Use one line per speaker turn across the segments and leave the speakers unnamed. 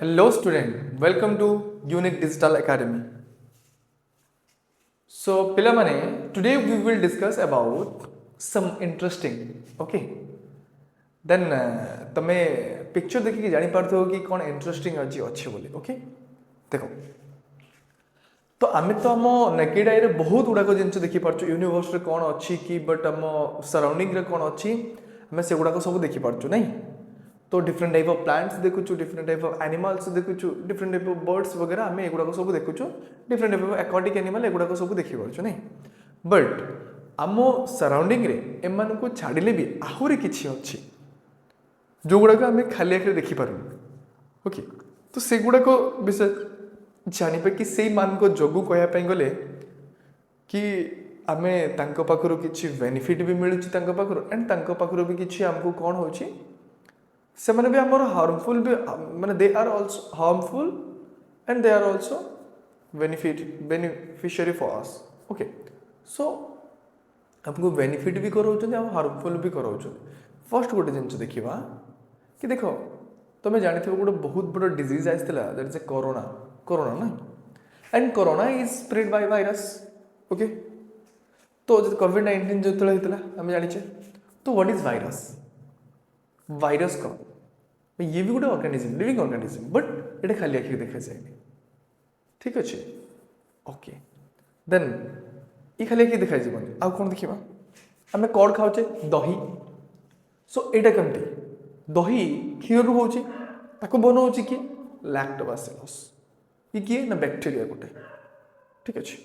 Hello student, welcome to Unique Digital Academy. So pilamane, today we will discuss about some interesting, okay? Then तमे picture देखिए जानी पारते हो कि कौन interesting अच्छी बोली, ओके? देखो तो आम तो आम नेकेड आई बहुत गुड़ाक जिन देखी पार्छु यूनिवर्स रे कौन अच्छी कि बट आम सराउंडिंग रे कौन अच्छी आम से गुड़ाक सब देखी पार्छु नहीं तो डिफरेंट टाइप ऑफ प्लांट्स देखुचु डिफरेंट टाइप ऑफ एनिमल्स देखुचु डिफरेंट टाइप ऑफ बर्ड्स वगैरह आम एगुड़ाक सब देखुचु different type of aquatic animal एगुड़ाक सब देखी पार्छु नहीं बट आम सराउंडिंग रे एमान को छाड़िले भी आहुरी किछि अछि जो गुड़ाक आम खाली आखिर देखिपारू ओके तो से गुड़ाक विषय जानिबे कि सेई मान को जोगु कहया गले कि आमे तांको पाखरु किछि बेनिफिट भी मिलुछि तांको पाखरु एंड तांको पाखरु भी किछि हमको कौन होछि से माने भी हमर हार्मफुल भी माने they are also harmful and they are also beneficiary for us okay so हमको बेनिफिट भी करौछन आ हार्मफुल भी करौछन फर्स्ट गोटे जिंस देखिबा कि देखो तुम जानिथिबो गोटे बहुत बड़ डिजीज आइसला that is a corona corona ना and corona is spread by virus okay तो जब कोविड-19 जो तले हितला हम जानिछे तो व्हाट इज वायरस वायरस कौन ये भी गोटे ऑर्गेनिज्म लिविंग ऑर्गेनिज्म बट ये खाली आखिर देखा जाए ठीक अच्छे ओके देन ये खाली आखिर देखा जीवन आउ कौन देखा आम कौन खाऊे दही सो यहाँ कमती दही क्षीर हो बनाऊँ किए लैक्टोबासिलस ये किए ना बैक्टेरिया गोटे ठीक अच्छे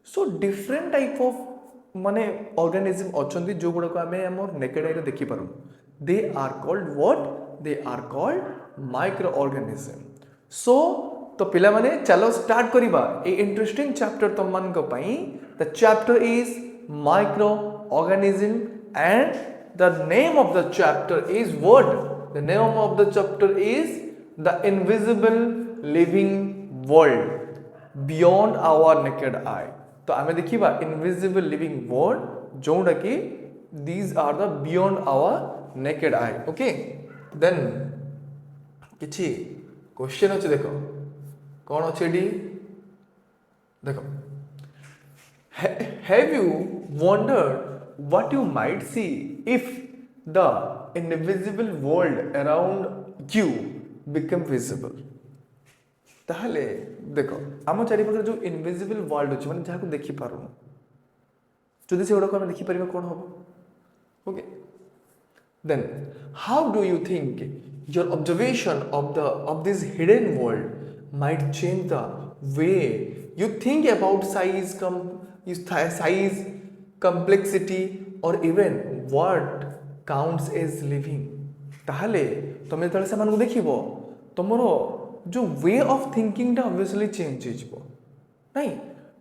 सो डिफरेंट टाइप ऑफ माने ऑर्गेनिज्म अच्छा जो गुड़ाक आम आम नेकेड आई देखिपारू they are called what they are called micro organism so तो पिला माने चलो स्टार्ट करिबा ए इंटरेस्टिंग चैप्टर तुम मान को पई the chapter is microorganism and the name of the chapter is what the name of the chapter is the invisible living world beyond our naked eye तो आमे देखिबा इनविजिबल लिविंग वर्ल्ड जोंडा कि these are the beyond our naked eye okay then किछि question अछि देखो कौन अछि D देखो have you wondered what you might see if the invisible world around you become visible ताहले देखो आम चारि पाखरे जो इनविजिबल वर्ल्ड अछि माने जाहा को देखि पारुनु जदि से गुड़ाक देखी पार कौन हम okay then how do you think your observation of this hidden world might change the way you think about size complexity or even what counts as living ताहले तुम जतले से मानू देखिबो तुमरो जो वे ऑफ थिंकिंग टा ऑब्वियसली चेंज हो नहीं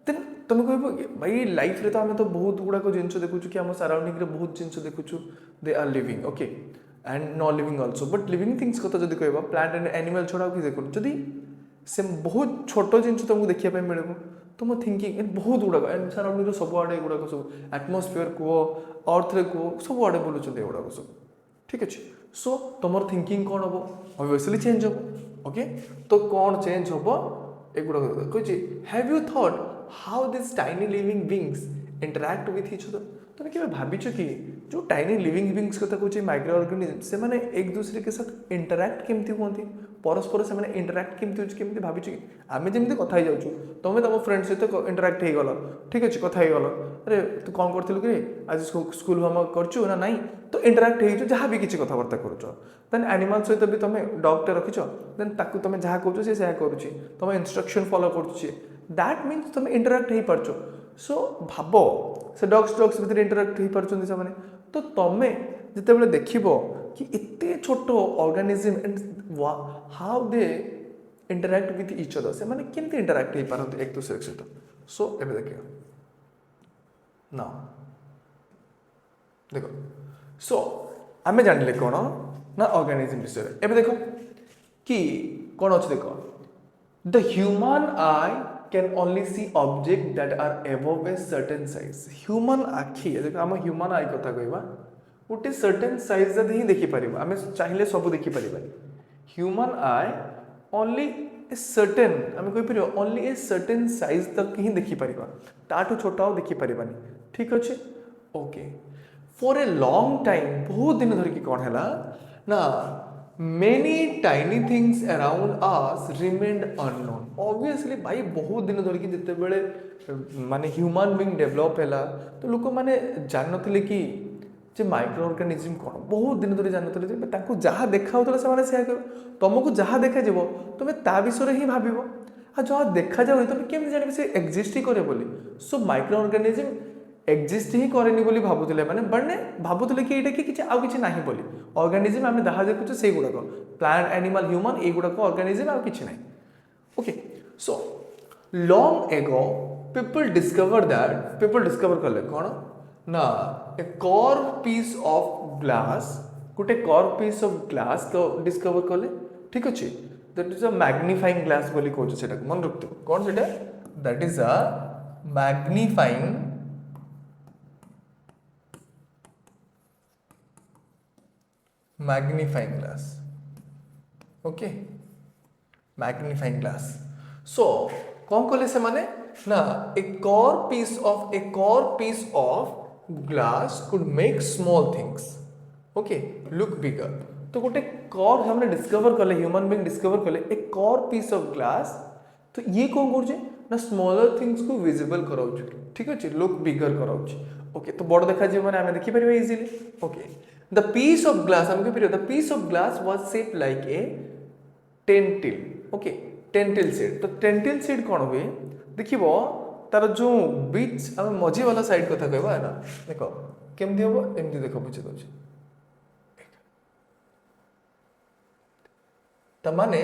then तुम कह भाई लाइफ रे तो आम तो बहुत गुड़ाक जिन देखु कि आम सराउंडिंग रे बहुत जिन देखु they are living okay and non living also but living things कथा जब कह प्लांट एंड एनिमल छड़ा कि देखो जदि से बहुत छोट जिन तुमको देखा मिले तुम थिंकिंग एंड बहुत गुड़ाक एंड सराउंडिंग सब आड़े गुड़ाक सब एटमोस्फियर कह अर्थ रे कह सब आड़े बोलुँ गुड़ाक सब ठीक अच्छे सो तुम थिंकिंग कौन हम ऑब्वियसली चेंज हम ओके तो कौन चेंज हम एगुड़ाक कहे have you thought how this tiny living beings interact with each other तुम क्या भाविच कि जो टाइनी लिविंग बींग्स कथा कहे माइक्रो ऑर्गेनिज्म से माने एक दूसरे के साथ इंटरैक्ट केमती होती परस्पर से माने इंटरैक्ट केमती भाविच कि आम जमी कथा ही जाऊँ तुम तुम फ्रेंड सहित इंटरैक्ट हो गल ठीक अच्छे कथा गल अरे तू कौन करूँ कि आज स्कूल होमवर्क करूँ ना नाई तो इंटरैक्ट हो जहाँ भी किसी कथबार्ता करुच देन एनिमल सहित भी तुम डॉगटे रखिच देन ताकू तुम जहाँ कह सी करुच्ची तुम इंस्ट्रक्शन फॉलो करुच्छे दैट मीन्स तुम इंटरैक्ट हो पार्छ सो भाव से डग्स भितर इंटरैक्ट हो पार्छ से तो तुम जिते देख कि एते छोट organism and how they interact with each other से माने केमती इंटरैक्ट हो पारती एक दूसरे सहित सो एबे देखियो ना देखो सो आम जानिले कौन ना ऑर्गेनिज्म विषय एबे देखो कि कौन अच्छे देख the human eye can only see object that are above a certain size human आखि देखो आम ह्यूमन आई कथा कहवा गोटे सर्टेन साइज ही देखिपर आम चाहिए सब देखिपर human eye only a certain आम कहीपर ओनली ए सर्टेन साइज तक ही देखिपर ताठू छोट आ देखिपर ठीक अच्छे okay for a long time बहुत दिन धरिकी कौन है ना many tiny things around us remained unknown obviously भाई बहुत दिन धरिकी जिते बड़े माने ह्यूमन बीइंग डेवलप है तो लोक मैंने जान नथिले कि जे माइक्रो ऑर्गेनिज्म कौन बहुत दिन धरी जान नथिले ताको जहाँ देखा होतला से सेया कर तुमको जहाँ देखा जीवो तुमे ता विषय ही भाबिबो आ जहाँ देखा जाओ तुम केमि जानिबे से एक्जिस्ट ही करे बोली सो माइक्रो ऑर्गेनिज्म एक्जिस्ट ही करेनि बोली भाबुतले माने बने भाबुतले कि एटा कि किछि आउ किछि नाही बोली ऑर्गेनिज्म आमे जहाँ देखुछु से गुडा प्लांट एनिमल ह्यूमन ए गुडा ऑर्गेनिज्म आउ किछि नाही okay so long ago people discover कले कौन ना ए कर्व पीस ऑफ ग्लास गोटे कर्व पीस ऑफ ग्लास को डिस्कवर कले ठीक अच्छे that is a magnifying glass बोली कहूँ से मन रखते कौन say that is a magnifying glass okay magnifying glass सो कौन कले से माने ना a core piece of glass could make small things okay look bigger तो गोटे कॉर हमने डिस्कवर कले ह्यूमन बीइंग डिस्कवर कले ए कॉर पीस ऑफ ग्लास तो ये कौन कर ना स्मॉलर थिंग्स को विजिबल कराउछ ठीक अछि लुक बिगर कराउछ ओके तो बड़ देखा जे माने हमें देखि परिबा easily okay the piece of glass हम के the piece of glass was shaped like a lentil okay lentil seed तो टेंटिल सीड कौन हुए देखिबो तार जो बीच आम मझी वाला साइड कथा कहबा है ना देखो केमती हम एमती देखो बुझे दो त माने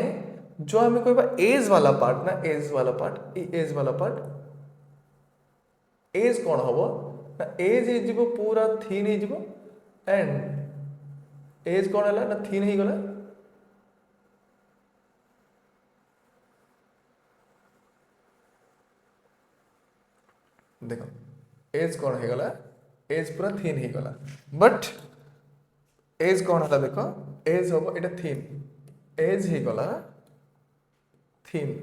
जो आम कहबा एज वाला पार्ट ना एज वाला पार्ट एज कौन हम ना एज हे जीवो पूरा थीन हे जीवो एंड एज कौन है ना थीन ही गला देखो एज कौन है गला एज पूरा थीन ही गला बट एज कौन है देखो एज हम एटा थीन एज ही गला थीन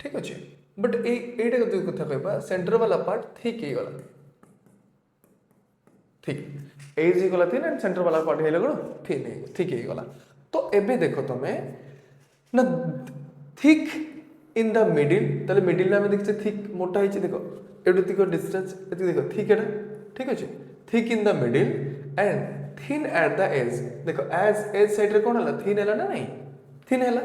ठीक अच्छे बट एटा कथा कहबा सेंटर वाला पार्ट ठीक ही गला ठीक एज ही गला थीन एंड सेंटर वाला पार्ट हेले गलो थीन ठीक ही गला तो एबे देखो तमे ना थिक इन द मिडिल ताले मिडिल में देखते थिक मोटा है देखो एडुतिक डिस्टेंस एति देखो थिक है ठीक अच्छे thick in the middle and thin at the edge देखो एज साइड रे कोन हला थिन हला ना नहीं थिन हला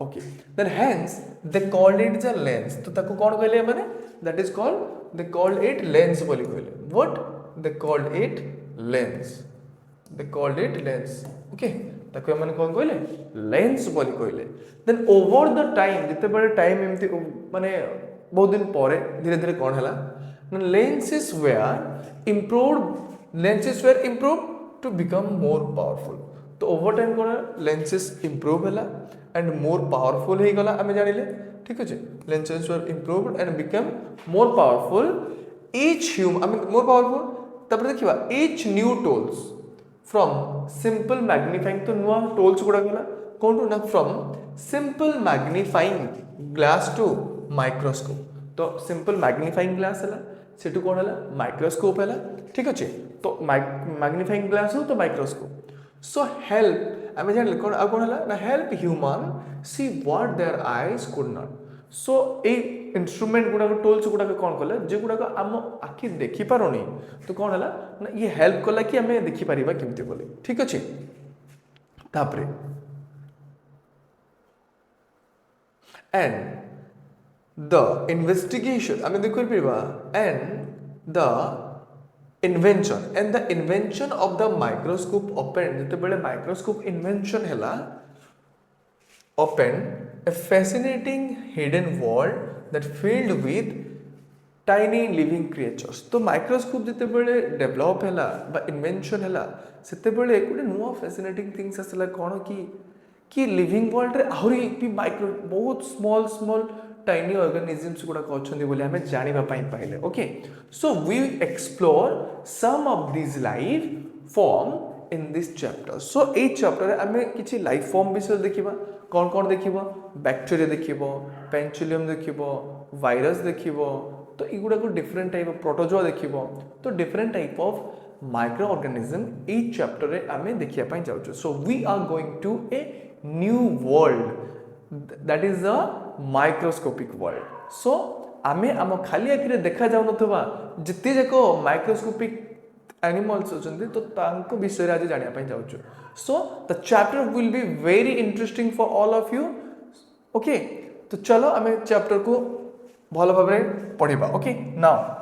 okay then hence they called it the lens तो ताको कोन कहले माने that is called they called it lens बोली कहले what they called it lens okay ताको माने कोन कहले लेंस बोली कहले देन ओवर द टाइम जिते बड़े टाइम एमती माने बहुत दिन परे धीरे धीरे कोन हला lenses were improved to become more powerful तो ओवर टाइम कोन lenses improve हला and more powerful हे गला हमें जानिले ठीक अछि lenses were improved and become more powerful each human I mean more powerful तब देखिबा each new tools from simple magnifying तो नुआ tools गुडा गला कोन ना from simple magnifying glass to microscope तो simple magnifying glass हला सेटू कोन हला माइक्रोस्कोप हला ठीक अछि तो मैग्नीफाइंग ग्लास हो तो माइक्रोस्कोप सो हेल्प हमें जान कोन आ कोन हला ना help human see what their eyes could not so a instrument गुडा टूल्स गुडा कोन कले जे गुडा हम आखि देखि पारोनी तो कोन हला ना ये हेल्प कला कि हमें देखि परिबा केमते बोले ठीक अछि तापरे and the investigation I mean the and the invention of the microscope opened jete bele microscope invention hela opened a fascinating hidden world that filled with tiny living creatures तो microscope jete bele develop hela ba invention hela sete bele गोटे नुआ fascinating things asला कोन कि living world रे आहुरी भी micro बहुत small tiny organisms गुडा अच्छे बोले हमें जानिबा पाइले okay so we explore some of this life form in this chapter so a chapter आम कि लाइफ फॉर्म विषय देखा कौन कौन देख बैक्टेरिया देख पेनिसिलियम देख वायरस देख तो युवा को डिफरेंट टाइप ऑफ प्रोटोजोआ देख तो different type of micro organism ए चैप्टर रे आमे देखिया पाई जाउछु so we are going to a new world that is a microscopic world so आमे आम खाली आखिरे देखा जाउ नथबा जिते जाको माइक्रोस्कोपिक एनिमल्स होचंदी तो तांको विषय रे आज जानिया पाई जाउछु so the chapter will be very interesting for all of you okay तो चलो आमे चैप्टर को भल भाव पढ़ा ओके नाउ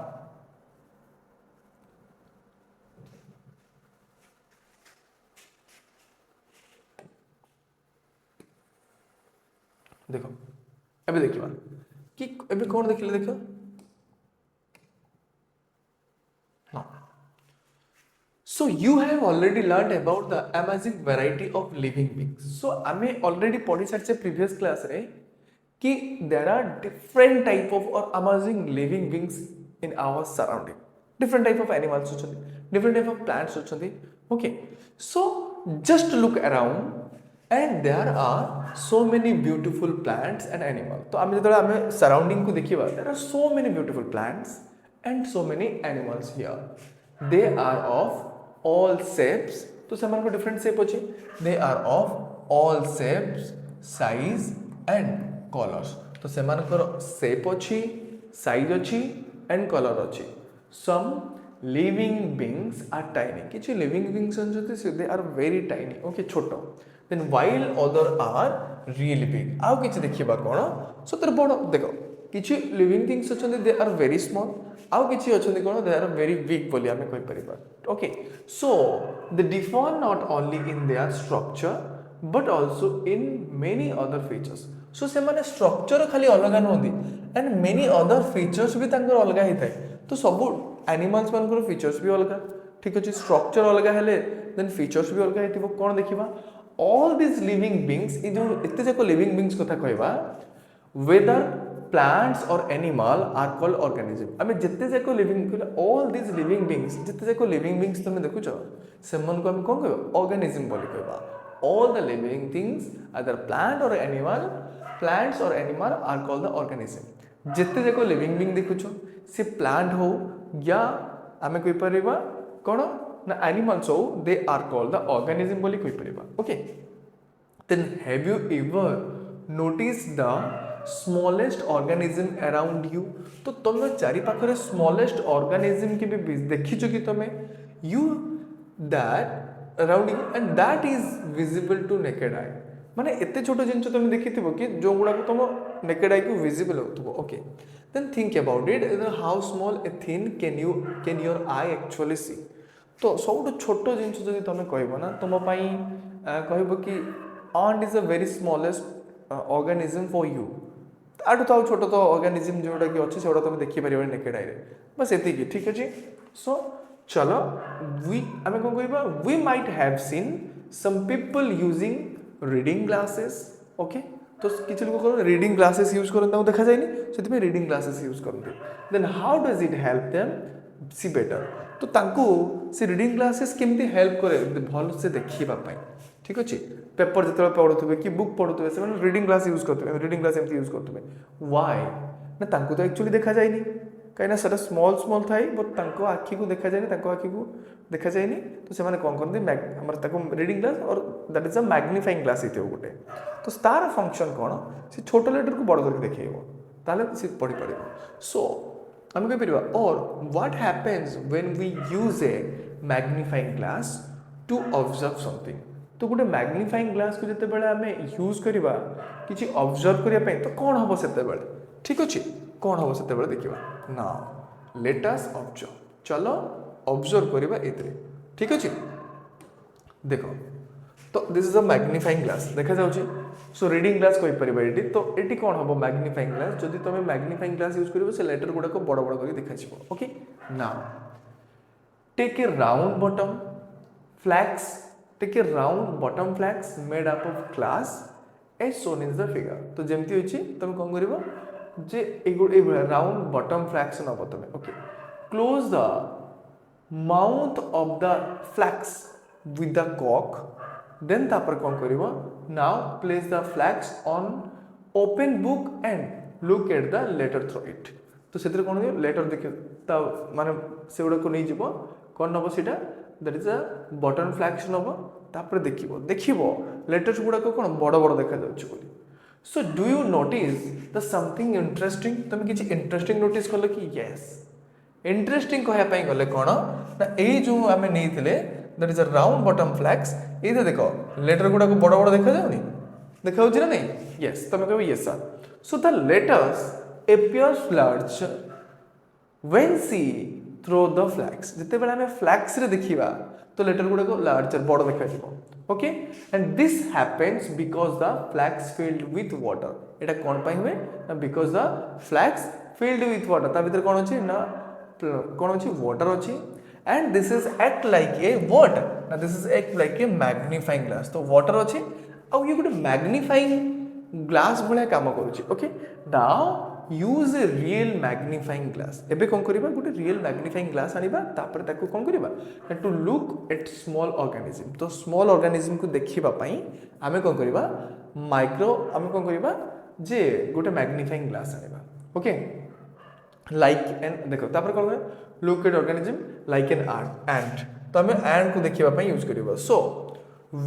देखो एबे देखिबा कि एबे कौन देखिले देखो हाँ so you have already learn about the amazing variety of living beings so आमे ऑलरेडी पढ़ी सारछे प्रीवियस क्लास रे कि there are different type of और amazing living beings in our surrounding different type of animals होचंदी different type of plants होचंदी okay so just look around and there are so many beautiful plants and animal तो आम जो आम surrounding को देखिए there are so many beautiful plants and so many animals here they are of all shapes तो से different shape अच्छे they are of all shapes size and colours तो से शेप अच्छी साइज अच्छी एंड कलर अच्छी some living beings are tiny किछि living beings अच्छे they are very tiny okay छोट then while other are really big आउ किछि देखिबा कोन सो तर बड़ देखो किछि लिविंग थिंग्स अछन दे आर वेरी स्मॉल आउ किछि अछन कोन दे आर वेरी बिग बोली हमें कहि परिबा okay so they differ not only in their structure but also in many other features so से माने स्ट्रक्चर खाली अलग नहंदी एंड मेनी अदर फीचर्स भी तांकर अलग ही थाए तो सब एनिमल्स मानकर फीचर्स भी अलग ठीक अछि स्ट्रक्चर अलग हेले देन फीचर्स भी अलग हेतिबो कोन देखिबा all these living beings ये जो इतने जाको living beings कथा कहबा whether plants or animal are called organism आमे जितने जाको living all these living beings जितने जाको living beings तुम देखुछ सेमन को हम कोन कहबा organism बोली कहबा all the living things either plant or animal plants or animal are called the organism जितने जाको living being देखुछ से plant हो या आमे कहि परिबा कोन ना animals हो they are called the organism बोली कोई परिबा okay then have you ever noticed the smallest organism around you तो तुम चारि पाखरे smallest organism के भी देखिছো कि तमे you that around you and that is visible to naked eye माने एते छोटो जिंस तुम देखिथिबो कि जो गुडा को तुम naked eye को visible होतबो okay then think about it how small a thing can your eye actually see तो सब छोट जिनस जब तुम कह ना तुम कह कि ant is a very smallest organism for you आठ तो छोट तो ऑर्गेनिज्म जोटा कि अच्छे से तुम देखिपार नेकेड आई बस ये ठीक अच्छे सो चलो वी आम कौन कह we might have seen some people using reading glasses okay तो किसी लोग रीडिंग ग्लासेस यूज करते देखा जाए से रीडिंग ग्लासेस यूज करते then how does it help them see better तो तांको से रीडिंग ग्लासेस केमती हेल्प करे भल से देखिबा पाई ठीक अछि पेपर जतले पढुथबे कि बुक पढुथबे से रीडिंग ग्लास यूज करथबे रीडिंग ग्लास एमती यूज करथबे व्हाई ना तांको तो एक्चुअली देखा जायनी काइना सेटा स्मॉल स्मॉल थाई बट तांको आखी को देखा जायनी तांको आखी को देखा जायनी तो से माने कोन करथि हमर ताको रीडिंग ग्लास और that is a magnifying glass इते गोटे तो तार फंक्शन कोन से छोट लेटर को बड़ करके देखैबो ताले से पढि पड़िबो सो हम कह परिबा और what happens when we use a magnifying glass to observe something तो गोटे मैग्नीफाइंग ग्लास को जते बेले हमें यूज करिबा किछि ऑब्जर्व करिया पई तो कोन हबो सेते बेले ठीक अछि कोन हबो सेते बेले देखिबा नाउ लेट अस ऑब्जर्व चलो ऑब्जर्व करिबा एतरे ठीक अछि देखो तो this is a magnifying glass देखा जाउछि सो रीडिंग ग्लास कहि परिबा एटी तो एटी कोन हबो मैग्नीफाइंग ग्लास जदि तमे मैग्नीफाइंग ग्लास यूज करिबो से लेटर गुडा को बड़ बड़ करि देखा छिबो okay now take a round bottom flask take a round bottom flask made up of glass as shown in the figure तो जेमती होछि तमे कोन करिवो जे ए राउंड बॉटम फ्लैक्स नबो तमे okay close the mouth of the flask with the cock, then तापर कौन करिवो, now place the flags on open book and look at the letter through it. तो से कौन लेटर देख माने से गुड़ा को नहीं जीव कौन नब सीटा that is a button flags नब तापर देखिबो देखिबो लेटर्स गुड़ा को कौन बड़ बड़ देखा जाउछ बोली. So do you notice the something interesting, तुम किसी इंटरेस्टिंग नोटिस कल कि यस इंटरेस्टिंग कहवाई गले कौन ना यही जो आम नहीं that is a round button flags ये देख लेटर गुड़ा को बड़ बड़ देखा जाऊनी देखा ना नहीं. यस तुम कह yes sir. So the letters appears large when see through the flags. जिते बेला हमें फ्लैग्स रे देखिबा तो लेटर गुड़ा को लार्जर बड़ देखा जिवो. Okay and this happens because the flask's filled with water. एटा कोन पई हुए ना because the flask's filled with water. ता भीतर कोन अछि ना कोन अछि वाटर अछि and this is act like a what ना this is act like a magnifying glass. तो वाटर अछि आ ये गुटे मैग्नीफाइंग ग्लास भले काम करूछि. Okay now use a real magnifying glass. एबे कौन करिबा गोटे रियल मैग्नीफाइंग ग्लास आनिबा तापर ताको कौन करिबा to look at small organism. तो स्मॉल ऑर्गेनिज्म को देखिबा पई आमे कौन करिबा माइक्रो आमे कौन करिबा जे गोटे मैग्नीफाइंग ग्लास आनिबा. ओके लाइक एन देखो तापर कौन करिबा look at organism like an ant. तो आमे एंट को देखिबा पई यूज करिबा. So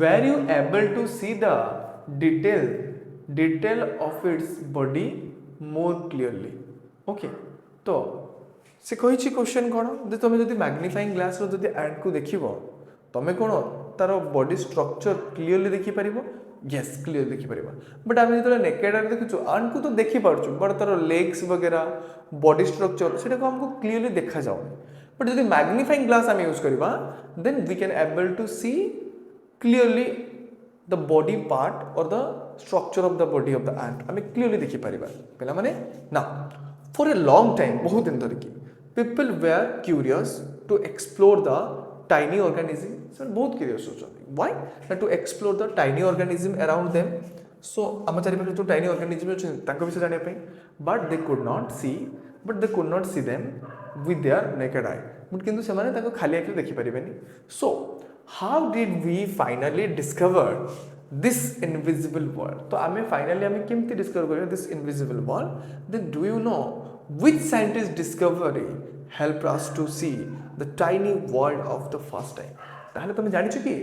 were you able to see the detail of its body more clearly. Okay तो से कही क्वेश्चन कौन जे तुम जब मैग्नीफाइंग ग्लास रो एंट को देखिबो तुम कौन तार बॉडी स्ट्रक्चर क्लीयरली देखि परिबो. यस क्लीयर देखि परिबो. बट आम जो नेकेड आगे देखु एंट को तो देखि पारछु बट तार लेग्स वगैरह बॉडी स्ट्रक्चर सेटा को हमको क्लीयरली देखा जाउनी. बट जब मैग्नीफाइंग ग्लास आम यूज करबा then we can able to see clearly the body part or the structure of the body of the ant आमे clearly देखि परिबा. पहला माने now for a long time बहुत दिन धरि की people were curious to explore the tiny organism. So बहुत curious होचନ୍ତି. Why? To explore the tiny organism around them. So आम चारि पाखे जो tiny organism अछि तांको विषय जानिया पई but they could not see them with their naked eye. But किंतु से माने ताको खाली आंखि देखि परिबेनी. So how did we finally discover this invisible world? तो आमे finally आमे केमती discover करियो this invisible world? Then do you know which scientist discovery helped us to see the tiny world of the first time? ताहले तुम जानि छु कि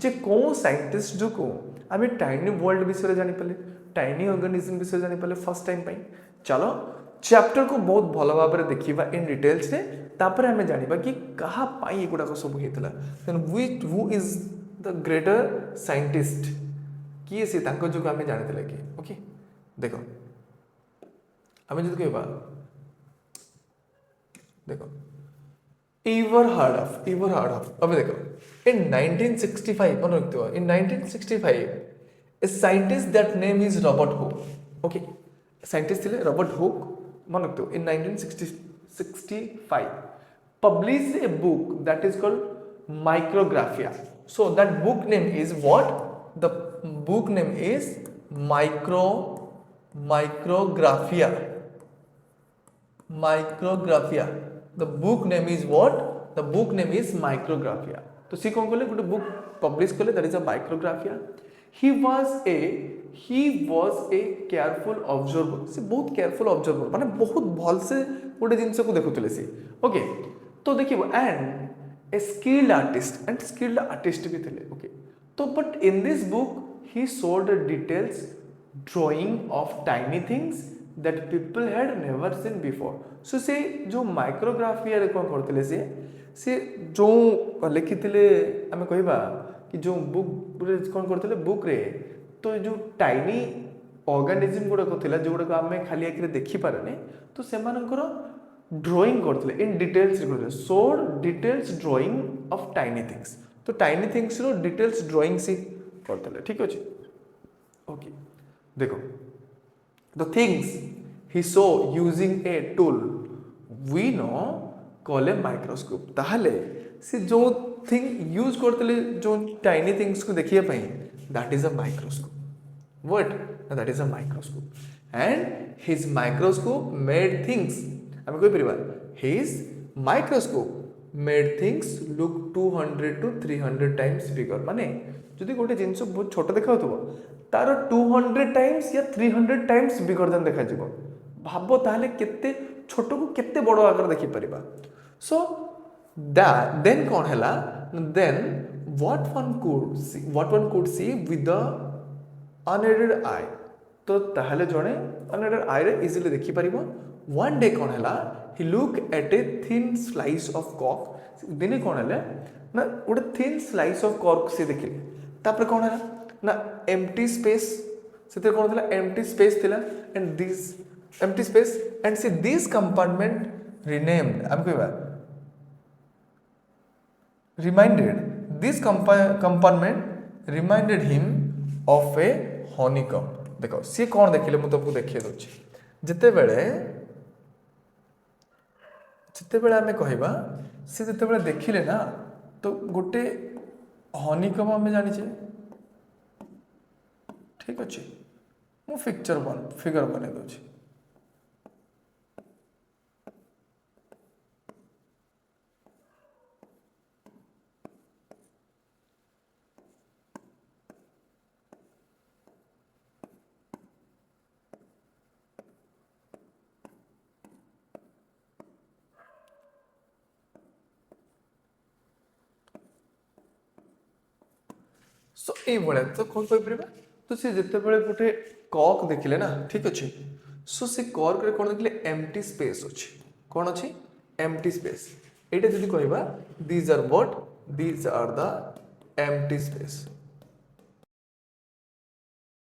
जे को साइंटिस्ट जो को आमे टाइनी वर्ल्ड विषय जानि पले टाइनी ऑर्गेनिज्म विषय जानि पले फर्स्ट टाइम पई. चलो चैप्टर को बहुत भल भाव में देखा इन डिटेल्स रे तापर हमें जानिबा कि कहा पाई एगुड़ा को सब हेतला. Then which who is the greater scientist किए से तांको जो हमें जानितले कि. ओके देखो हमें जद कहबा देखो ever heard of अबे देखो in 1965 मन रखते हो in 1965 a scientist that name is Robert Hooke. Okay scientist थे रॉबर्ट हुक मन रखते हो in 1965 published a book that is called Micrographia. So that book name is what? The book name is Micrographia. The book name is what? The book name is Micrographia. तो सी कौन कले गोटे book publish कले that is a Micrographia. he was a careful observer. से बहुत careful observer माने बहुत भल से गोटे जिनस को देखुले से. ओके तो देखिबो एंड ए स्किल्ड आर्टिस्ट भी थे. ओके तो but in this book he showed the details drawing of tiny things that people had never seen before. So से जो माइक्रोग्राफिया रे कोन करथिले से जो लिखिथिले आमे कहबा कि जो बुक रे कोन करथिले बुक रे तो जो टाइनी ऑर्गेनिज्म गुड़ा को थिला जो गुड़ा आमे खाली आखिरे देखि पारने तो सेमानकर ड्राइंग करथिले इन डिटेल्स करथिले. Showed details drying of tiny things. तो टाइनी थिंग्स रो डिटेल्स ड्राइंग से करथिले. ठीक अछि. ओके देखो the things he saw using a tool we know call a microscope. ताहले से जो थिंग यूज करते जो टाइनी थिंग्स को देखिए पाई that is a microscope. What? That is a microscope. And his microscope made things. हमें कोई परिवार his microscope made things look 200 to 300 times bigger माने जदि गोटे जिनस बहुत छोट देखा तार 200 टाइम्स या 300 टाइम्स बिगर देन देखा जीवो भाबो ताहले केते छोट को केते बड़ आकार देखि परिबा सो दैट देन कोन हैला then what one could see with the unaided eye तो ताहले जणे अनएडेड आई रे इजीली देखि परिबो वन डे कोन हैला he look at a thin slice of cork दिने कोन हैले ना गोटे थिन स्लाइस ऑफ कॉर्क से देखिले तापर कोन हैला ना एम्प्टी स्पेस सेते कोन थिला एम्प्टी स्पेस थिला and this empty space and see this compartment renamed हम कहबा reminded this compartment reminded him of a honeycomb देखो सी कोन देखिले मु तुमको देखिए दोछि जते बेले आमे कहबा से जते बेले देखिले ना तो गोटे हनीकम आमे जानि छे ठीक अछि मु फिगर बने दोछि सो ये भाया तो कौन कहीपर तो सी जिते बड़े गोटे कॉक देखिले ना ठीक अच्छे सो से कॉर्क रे कौन देखिले एम्प्टी स्पेस अच्छी कौन अच्छी एम्प्टी स्पेस एटा जदि कहबा these are what these are the empty space